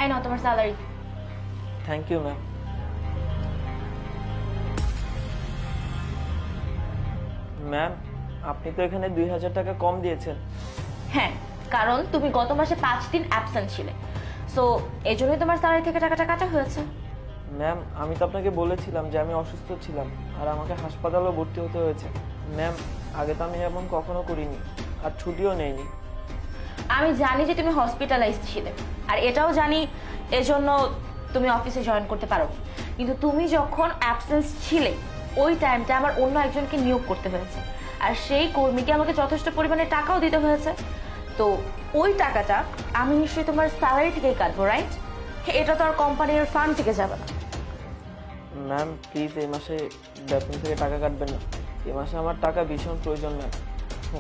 এই নাও তোমার salary. Thank you ma'am. Ma'am, আপনি তো এখানে 2000 টাকা কম দিয়েছেন। হ্যাঁ, কারণ তুমি গত মাসে 5 দিন অ্যাবসেন্ট ছিলে, সো এই জন্যই তোমার স্যালারি থেকে টাকাটা কাটা হয়েছে। ম্যাম, আমি তো আপনাকে বলেছিলাম যে আমি অসুস্থ ছিলাম আর আমাকে হাসপাতালেও ভর্তি হতে হয়েছে। ম্যাম, আগে তো আমি এমন কখনো করিনি, আর ছুটিও নেইনি। আমি জানি যে তুমি হসপিটালাইজড ছিলে, আর এটাও জানি এজন্য তুমি অফিসে জয়েন করতে পারো, কিন্তু তুমি যখন অ্যাবসেন্স ছিলে ওই টাইমটা আমার অন্য একজনকে নিয়োগ করতে হয়েছে, আর সেই কর্মীকে আমাকে যথেষ্ট পরিমাণে টাকাও দিতে হয়েছে। তো ওই টাকাটা আমি নিশ্চয়ই তোমার স্যালারি থেকেই কাটবো, রাইট? এটা তো আর কোম্পানির ফান্ড থেকে যাবে না। ম্যাম প্লিজ এই মাসে বেতন থেকে টাকা কাটবেন না। এই মাসে আমার টাকা ভীষণ প্রয়োজন ম্যাম।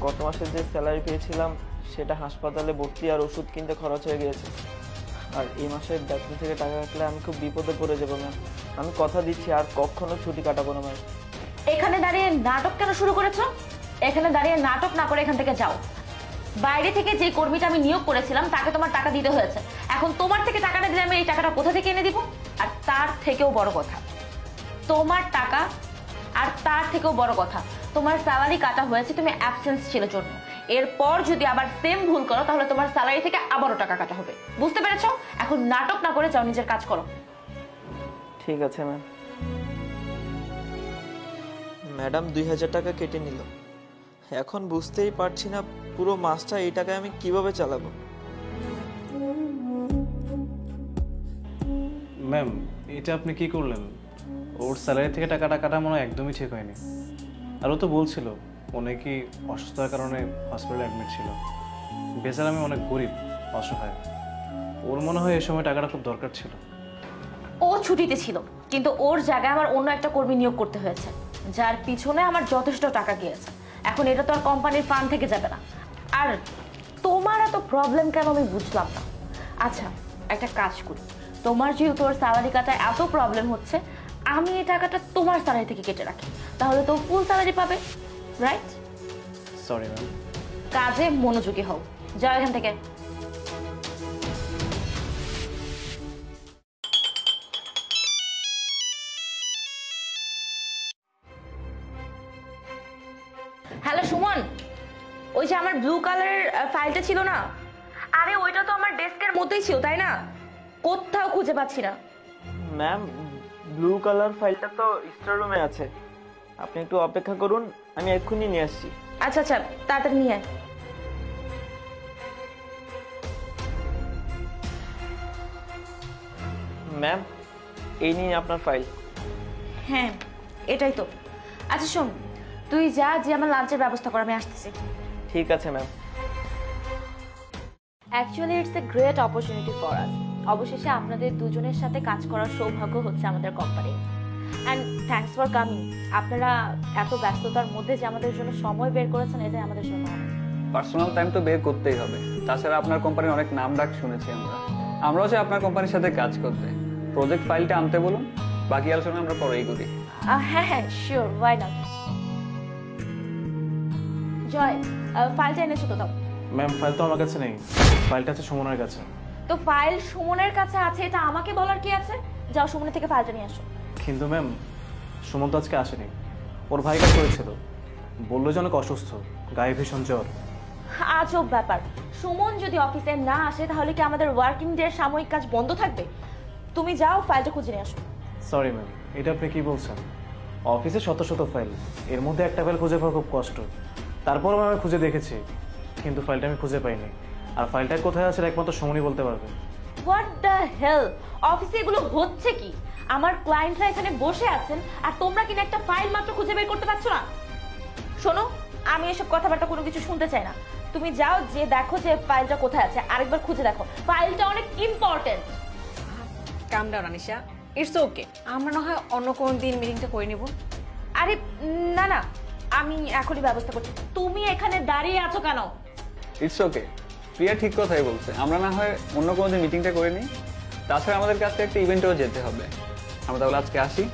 গত মাসে যে স্যালারি পেয়েছিলাম সেটা হাসপাতালে ভর্তি আর ওষুধ কিনতে খরচ হয়ে গিয়েছে, আর এই মাসে বেতন থেকে টাকা কাটলে আমি খুব বিপদে পড়ে যাবো ম্যাম। আমি কথা দিচ্ছি আর কখনো ছুটি কাটাবো না ম্যাম। এখানে দাঁড়িয়ে নাটক কেন শুরু করেছো? এখানে দাঁড়িয়ে নাটক না করে এখান থেকে যাও। বাইরে থেকে যে কর্মীটা আমি নিয়োগ করেছিলাম তাকে তোমার টাকা দিতে হয়েছে, এখন তোমার থেকে টাকাটা দিলে আমি এই টাকাটা কোথা থেকে এনে দিব? আর তার থেকেও বড় কথা, তোমার টাকা আর তার থেকেও বড় কথা, তোমার স্যালারি কাটা হয়েছে তুমি অ্যাবসেন্স ছিল জন্য। এরপর যদি আবার সেম ভুল করো তাহলে তোমার স্যালারি থেকে আবারও টাকা কাটা হবে, বুঝতে পেরেছো? এখন নাটক না করে যাও, নিজের কাজ করো। ঠিক আছে ম্যাম। ম্যাডাম 2000 টাকা কেটে নিল, এখন বুঝতেই পারছি না পুরো মাসটা এই টাকায় আমি কিভাবে চালাবো। ম্যাম, এটা আপনি কি করলেন? ওর স্যালারি থেকে টাকাটা কাটা মনে হয় একদমই ঠিক হয়নি। আর ও তো বলছিল ও নাকি অসুস্থতার কারণে হসপিটালে অ্যাডমিট ছিল। বেচারা আমি অনেক গরিব অসহায়, ওর মনে হয় এই সময় টাকাটা খুব দরকার ছিল। ও ছুটিতে ছিল, কিন্তু ওর জায়গায় আমার অন্য একটা কর্মী নিয়োগ করতে হয়েছে, যার পিছনে আমার যথেষ্ট টাকা গিয়েছে। এখন এটা তো আর কোম্পানির ফান্ড থেকে যাবে না। আর তোমার এত প্রবলেম কেন আমি বুঝলাম না। আচ্ছা, একটা কাজ করি, তোমার যেহেতু ওর স্যালারি কাটায় এত প্রবলেম হচ্ছে, আমি এই টাকাটা তোমার স্যালারি থেকে কেটে রাখি, তাহলে তো ফুল স্যালারি পাবে, রাইট? Sorry ma'am. কাজে মনোযোগী হও, যাও এখান থেকে। হ্যালো সুমন, ওই যে আমার ব্লু কালারের ফাইলটা ছিল না, আরে ওইটা তো আমার ডেস্কের মধ্যেই ছিল, তাই না? কোথাও খুঁজে পাচ্ছি না। ম্যাম, ব্লু কালার ফাইলটা তো স্টোর রুমে আছে, আপনি একটু অপেক্ষা করুন, আমি এক্ষুনি নিয়ে আসছি। আচ্ছা আচ্ছা, তাড়াতাড়ি নিয়ে আয়। ম্যাম, এই নিয়ে আপনার ফাইল। হ্যাঁ, এটাই তো। আচ্ছা শোন, তুই যা, যে আমার লাঞ্চের ব্যবস্থা কর, আমি আসতেছি। ঠিক আছে ma'am. Actually it's a great opportunity for us. অবশেষে আপনাদের দুজনের সাথে কাজ করার সৌভাগ্য হচ্ছে আমাদের কোম্পানির। And thanks for coming. আপনারা এত ব্যস্ততার মধ্যে যে আমাদের জন্য সময় বের করেছেন, এটাই আমাদের জন্য অনেক। পার্সোনাল টাইম তো বের করতেই হবে, তাছাড়া আপনার কোম্পানির অনেক নাম ডাক শুনেছি আমরাও চাই আপনার কোম্পানির সাথে কাজ করতে। প্রজেক্ট ফাইলটা আনতে বলুন, বাকি আলোচনা আমরা পরেই করি। হ্যাঁ হ্যাঁ, শিওর, ওয়াই নট। জয়, ফাইলটা এনেছো তো? দাও। ম্যাম, ফাইল তো আমার কাছে নেই, ফাইলটা আছে সুমনের কাছে। তো ফাইল সুমনের কাছে আছে, এটা আমাকে বলার কি আছে? যাও সুমনের থেকে ফাইলটা নিয়ে আসো। কিন্তু ম্যাম, সুমন তো আজকে আসেনি, ওর ভাই কাজ করেছিল, বললো যে অনেক অসুস্থ, গায়ে ভীষণ জ্বর। আজব ব্যাপার, সুমন যদি অফিসে না আসে তাহলে কি আমাদের ওয়ার্কিং ডে সাময়িক কাজ বন্ধ থাকবে? তুমি যাও ফাইলটা খুঁজে নিয়ে আসো। সরি ম্যাম, এটা আপনি কি বলছেন? অফিসে শত শত ফাইল, এর মধ্যে একটা ফাইল খুঁজে পাওয়া খুব কষ্ট। তারপরও আমি খুঁজে দেখেছি, কিন্তু ফাইলটা আমি খুঁজে পাইনি। আর ফাইলটা কোথায় আছে একমাত্র সুমনই বলতে পারবে। হোয়াট দ্য হেল, অফিসে এগুলো হচ্ছে কি? আমার ক্লায়েন্টরা এখানে বসে আছেন আর তোমরা কিনা একটা ফাইল মাত্র খুঁজে বের করতে পারছো না? শোনো, আমি এসব কথাবার্তা কোনো কিছু শুনতে চাই না। তুমি যাও, যে দেখো যে ফাইলটা কোথায় আছে, আরেকবার খুঁজে দেখো, ফাইলটা অনেক important. Come down Anisha, it's okay. আমরা না হয় অন্য কোনো দিন মিটিংটা করে নেব। আরে না না, আমি এখনই ব্যবস্থা করছি। তুমি এখানে দাঁড়িয়ে আছো কেন? ইটস ওকে, প্রিয়া ঠিক কথাই বলছে, আমরা না হয় অন্য কোনো দিন মিটিংটা করে নিই। তাছাড়া আমাদের কাছে একটা ইভেন্টেও যেতে হবে। আমরা তাহলে আজকে আসি,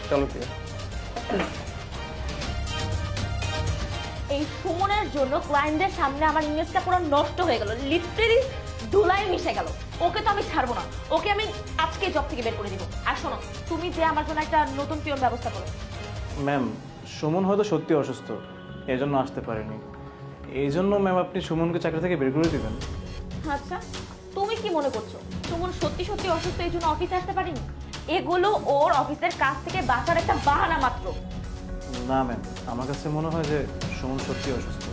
চলো প্রিয়া। এই সুমনের জন্য ক্লায়েন্টদের সামনে আমার ইমেজটা পুরো নষ্ট হয়ে গেল। লিটারালি ধুলায় মিশে গেল। ওকে তো আমি ছাড়বো না, ওকে আমি আজকে জব থেকে বের করে দিব। আর শোনো, তুমি যে আমার জন্য একটা নতুন পিয়ন ব্যবস্থা করো। ম্যাম, সুমন হয়তো সত্যি অসুস্থ, এই জন্য আসতে পারেনি। এই জন্য ম্যাম আপনি সুমনকে চাকরি থেকে বের করে দিবেন? আচ্ছা, তুমি কি মনে করছো সুমন সত্যি সত্যি অসুস্থ এই জন্য অফিসে আসতে পারিনি? এগুলো ওর অফিসের কাজ থেকে বাঁচার একটা বাহানা মাত্র। না ম্যাম, আমার কাছে মনে হয় যে সুমন সত্যি অসুস্থ।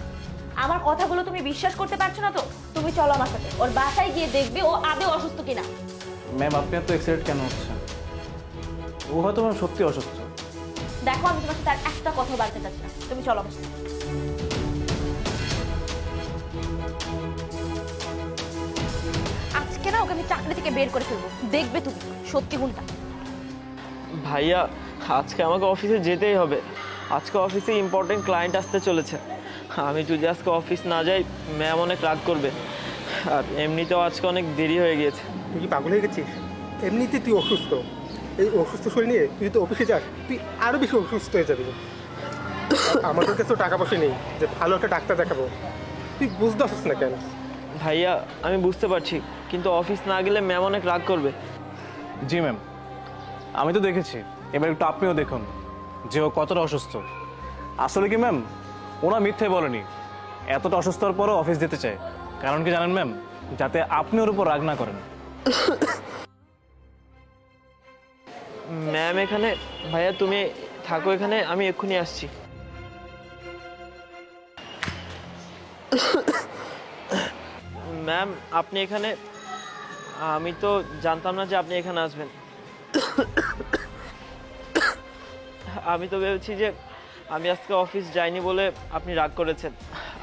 আমার কথাগুলো তুমি বিশ্বাস করতে পারছো না তো? তুমি চলো আমার সাথে, ওর বাসায় গিয়ে দেখবে ও আদৌ অসুস্থ কিনা। ম্যাম, আপনি এত এক্সাইটেড কেন হচ্ছেন? ও হয়তো ম্যাম সত্যি অসুস্থ। দেখো, আমি তোমার সাথে আর একটা কথা বলতে চাচ্ছি না, তুমি চলো আমার সাথে। আজকে না ওকে আমি চাকরি থেকে বের করে ফেলবো, দেখবে তুমি সত্যি কোনটা। ভাইয়া, আজকে আমাকে অফিসে যেতেই হবে। আজকে অফিসে ইম্পর্টেন্ট ক্লায়েন্ট আসতে চলেছে। আমি যদি আজকে অফিস না যাই, ম্যাম অনেক রাগ করবে। আর এমনিতেও আজকে অনেক দেরি হয়ে গিয়েছে। তুই কি পাগল হয়ে গেছিস? এমনিতে তুই অসুস্থ, এই অসুস্থ শরীর নিয়ে তুই যদি অফিসে যাস তুই আরও বেশি অসুস্থ হয়ে যাবি। আমাদের কাছে তো টাকা পয়সা নেই যে ভালো একটা ডাক্তার দেখাবো, তুই বুঝতে পারছিস না কেন? ভাইয়া, আমি বুঝতে পারছি, কিন্তু অফিস না গেলে ম্যাম অনেক রাগ করবে। জি ম্যাম, আমি তো দেখেছি, এবার একটু আপনিও দেখুন যে ও কতটা অসুস্থ। আসলে কি ম্যাম, ওরা মিথ্যে বলেনি, এতটা অসুস্থ হওয়ার পরও অফিস যেতে চায়। কারণ কি জানেন ম্যাম? যাতে আপনি ওর উপর রাগ না করেন। ম্যাম এখানে। ভাইয়া তুমি থাকো এখানে, আমি এক্ষুনি আসছি। ম্যাম আপনি এখানে? আমি তো জানতাম না যে আপনি এখানে আসবেন। আমি তো ভেবেছি যে আমি আজকে অফিস যাইনি বলে আপনি রাগ করেছেন।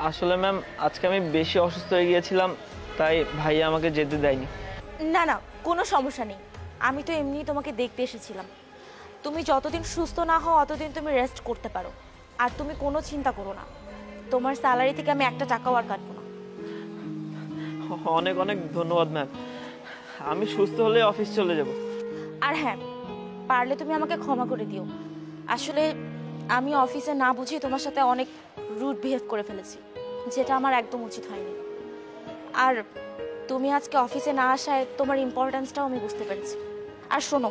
আসলে ম্যাম আজকে আমি বেশি অসুস্থ হয়ে গিয়েছিলাম, তাই ভাইয়া আমাকে যেতে দেয়নি। না না, কোনো সমস্যা নেই, আমি তো এমনি তোমাকে দেখতে এসেছিলাম। তুমি যতদিন সুস্থ না হও অতদিন তুমি রেস্ট করতে পারো। আর তুমি কোনো চিন্তা করো না, তোমার স্যালারি থেকে আমি একটা টাকাও আর কাটবো না। অনেক অনেক ধন্যবাদ ম্যাম। আমি সুস্থ হলে অফিস চলে যাব। আর হ্যাঁ, পারলে তুমি আমাকে ক্ষমা করে দিও। আসলে আমি অফিসে না বুঝি তোমার সাথে অনেক রুড বিহেভ করে ফেলেছি, যেটা আমার একদম উচিত হয়নি। আর তুমি আজকে অফিসে না আসায় তোমার ইম্পর্টেন্সটাও আমি বুঝতে পেরেছি। আর শোনো,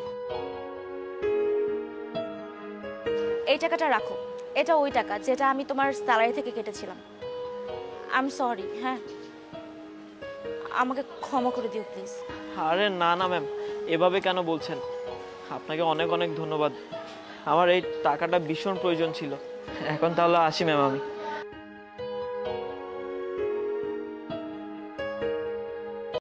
এই টাকাটা রাখো, এটা ওই টাকা যেটা আমি তোমার স্যালারি থেকে কেটেছিলাম। I am sorry. হ্যাঁ, আমাকে ক্ষমা করে দিও প্লিজ। আরে না না ম্যাম, এভাবে কেন বলছেন? আপনাকে অনেক অনেক ধন্যবাদ। আমার এই টাকাটা ভীষণ প্রয়োজন ছিল। এখন তাহলে আসি ম্যাম আমি।